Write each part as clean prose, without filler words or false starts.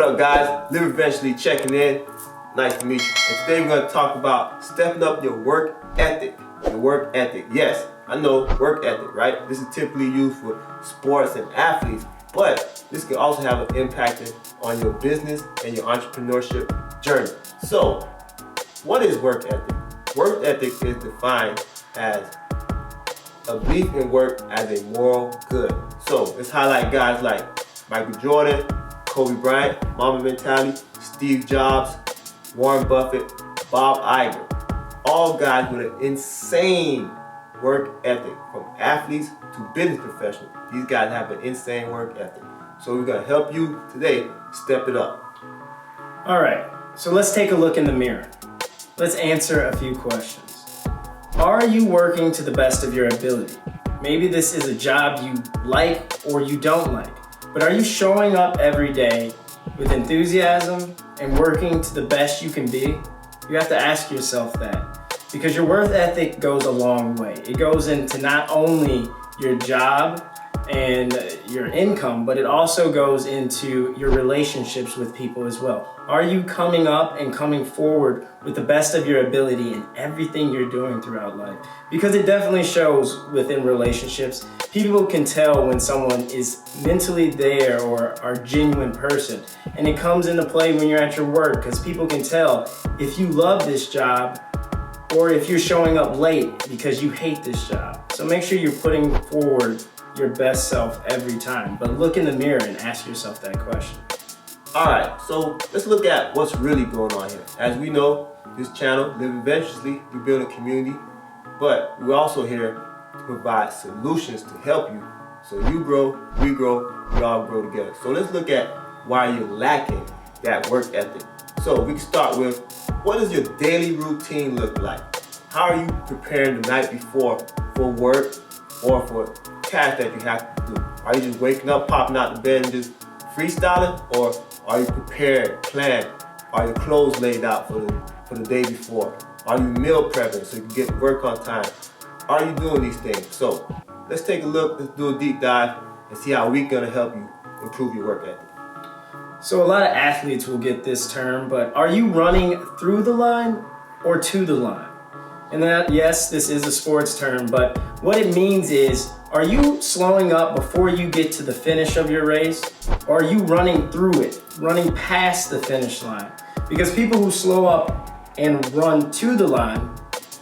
up, guys? Live Eventually checking in. Nice to meet you. And today we're going to talk about stepping up your work ethic. Your work ethic. Yes, I know work ethic, right? This is typically used for sports and athletes, but this can also have an impact on your business and your entrepreneurship journey. So, what is work ethic? Work ethic is defined as a belief in work as a moral good. So, let's highlight guys like Michael Jordan, Kobe Bryant, Mamba Mentality, Steve Jobs, Warren Buffett, Bob Iger. All guys with an insane work ethic, from athletes to business professionals. These guys have an insane work ethic. So we're going to help you today step it up. All right, so let's take a look in the mirror. Let's answer a few questions. Are you working to the best of your ability? Maybe this is a job you like or you don't like, but are you showing up every day with enthusiasm and working to the best you can be? You have to ask yourself that, because your work ethic goes a long way. It goes into not only your job and your income, but it also goes into your relationships with people as well. Are you coming up and coming forward with the best of your ability in everything you're doing throughout life? Because it definitely shows within relationships. People can tell when someone is mentally there or are a genuine person. And it comes into play when you're at your work, because people can tell if you love this job or if you're showing up late because you hate this job. So make sure you're putting forward your best self every time. But look in the mirror and ask yourself that question. Alright, so let's look at what's really going on here. As we know, this channel, Live Eventually, we build a community, but we're also here to provide solutions to help you. So you grow, we all grow together. So let's look at why you're lacking that work ethic. So we can start with, what does your daily routine look like? How are you preparing the night before for work or for tasks that you have to do? Are you just waking up, popping out the bed and just freestyling? Or are you prepared, planned? Are your clothes laid out for the day before? Are you meal prepping so you can get to work on time? Are you doing these things? So let's take a look, let's do a deep dive and see how we're gonna help you improve your work ethic. So a lot of athletes will get this term, but are you running through the line or to the line? And that, yes, this is a sports term, but what it means is, are you slowing up before you get to the finish of your race? Or are you running through it, running past the finish line? Because people who slow up and run to the line,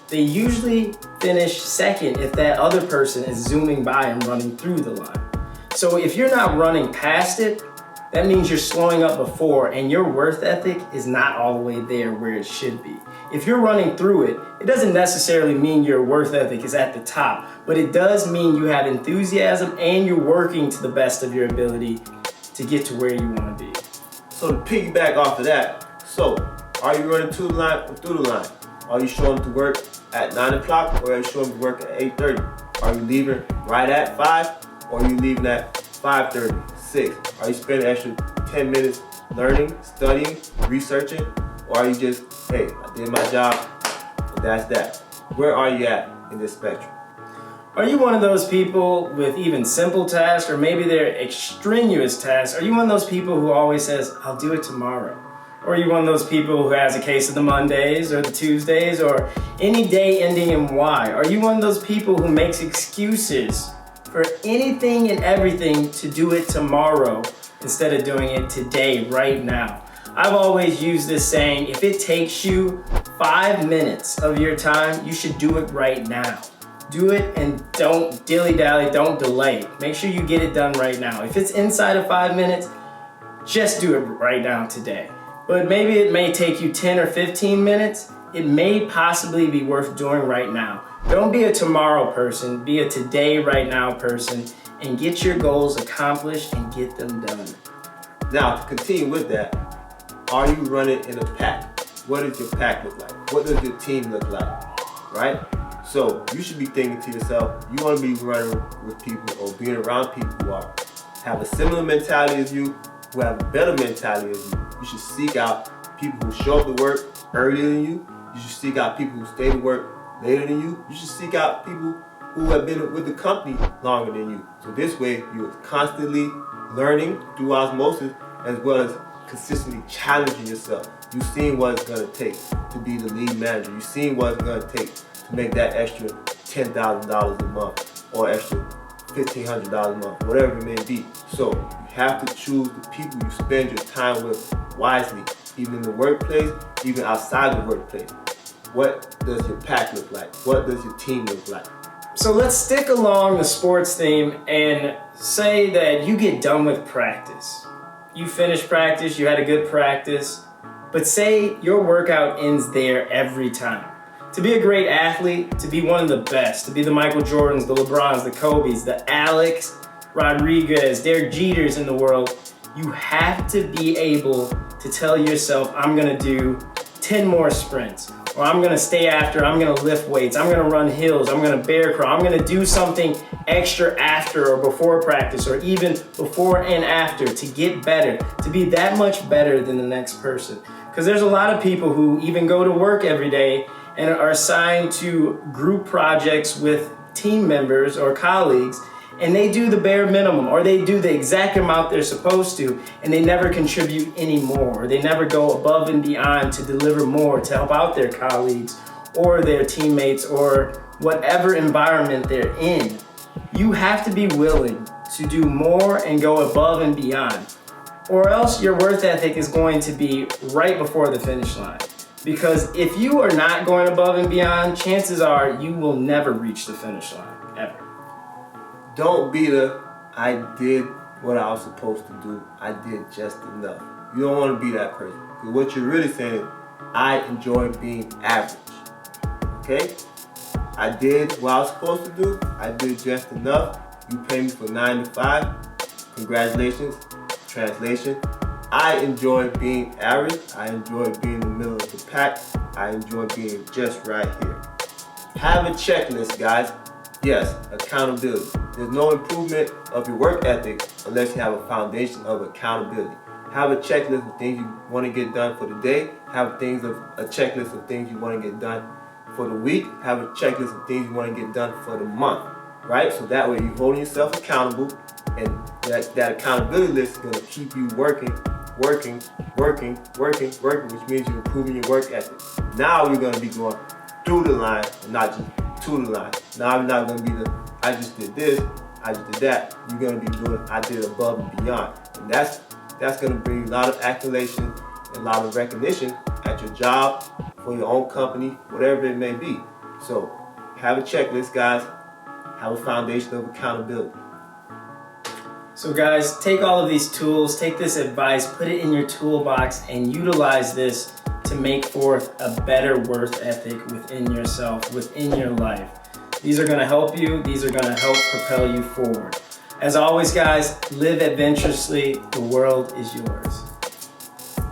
they usually finish second if that other person is zooming by and running through the line. So if you're not running past it, that means you're slowing up before, and your work ethic is not all the way there where it should be. If you're running through it, it doesn't necessarily mean your work ethic is at the top, but it does mean you have enthusiasm and you're working to the best of your ability to get to where you want to be. So to piggyback off of that, so are you running to the line or through the line? Are you showing up to work at 9 o'clock or are you showing up to work at 8:30? Are you leaving right at 5 or are you leaving at 5:30, 6? Are you spending extra 10 minutes learning, studying, researching? Or are you just, hey, I did my job and that's that? Where are you at in this spectrum? Are you one of those people with even simple tasks, or maybe they're extraneous tasks? Are you one of those people who always says, I'll do it tomorrow? Or are you one of those people who has a case of the Mondays or the Tuesdays or any day ending in Y? Are you one of those people who makes excuses for anything and everything to do it tomorrow instead of doing it today, right now? I've always used this saying, if it takes you 5 minutes of your time, you should do it right now. Do it and don't dilly-dally, don't delay. Make sure you get it done right now. If it's inside of 5 minutes, just do it right now today. But maybe it may take you 10 or 15 minutes. It may possibly be worth doing right now. Don't be a tomorrow person, be a today, right now person, and get your goals accomplished and get them done. Now, to continue with that, are you running in a pack? What does your pack look like? What does your team look like, right? So you should be thinking to yourself, you want to be running with people or being around people who have a similar mentality as you, who have a better mentality as you. You should seek out people who show up to work earlier than you. You should seek out people who stay to work later than you. You should seek out people who have been with the company longer than you. So this way, you're constantly learning through osmosis, as well as consistently challenging yourself. You've seen what it's gonna take to be the lead manager. You've seen what it's gonna take to make that extra $10,000 a month or extra $1,500 a month, whatever it may be. So you have to choose the people you spend your time with wisely, even in the workplace, even outside the workplace. What does your pack look like? What does your team look like? So let's stick along the sports theme and say that you get done with practice. You finish practice, you had a good practice, but say your workout ends there every time. To be a great athlete, to be one of the best, to be the Michael Jordans, the LeBrons, the Kobes, the Alex Rodriguez, Derek Jeters in the world, you have to be able to tell yourself, I'm gonna do 10 more sprints, or I'm gonna stay after, I'm gonna lift weights, I'm gonna run hills, I'm gonna bear crawl, I'm gonna do something extra after or before practice, or even before and after to get better, to be that much better than the next person. Because there's a lot of people who even go to work every day and are assigned to group projects with team members or colleagues, and they do the bare minimum, or they do the exact amount they're supposed to, and they never contribute any more, or they never go above and beyond to deliver more to help out their colleagues or their teammates or whatever environment they're in. You have to be willing to do more and go above and beyond, or else your work ethic is going to be right before the finish line. Because if you are not going above and beyond, chances are you will never reach the finish line, ever. Don't be the, I did what I was supposed to do, I did just enough. You don't want to be that person. Because what you're really saying is, I enjoy being average. Okay? I did what I was supposed to do, I did just enough. You pay me for 9 to 5. Congratulations. Translation. I enjoy being average. I enjoy being in the middle of the pack. I enjoy being just right here. Have a checklist, guys. Yes, accountability. There's no improvement of your work ethic unless you have a foundation of accountability. Have a checklist of things you want to get done for the day. Have a checklist of things you want to get done for the week. Have a checklist of things you want to get done for the month. Right? So that way you're holding yourself accountable, and that accountability list is going to keep you working, which means you're improving your work ethic. Now you're going to be going through the line and not just to the line. Now I'm not going to be the, I just did this, I just did that. You're going to be doing, I did above and beyond. And that's going to bring a lot of accolation and a lot of recognition at your job, for your own company, whatever it may be. So have a checklist, guys. Have a foundation of accountability. So guys, take all of these tools, take this advice, put it in your toolbox, and utilize this to make forth a better work ethic within yourself, within your life. These are going to help you. These are going to help propel you forward. As always, guys, live adventurously. The world is yours.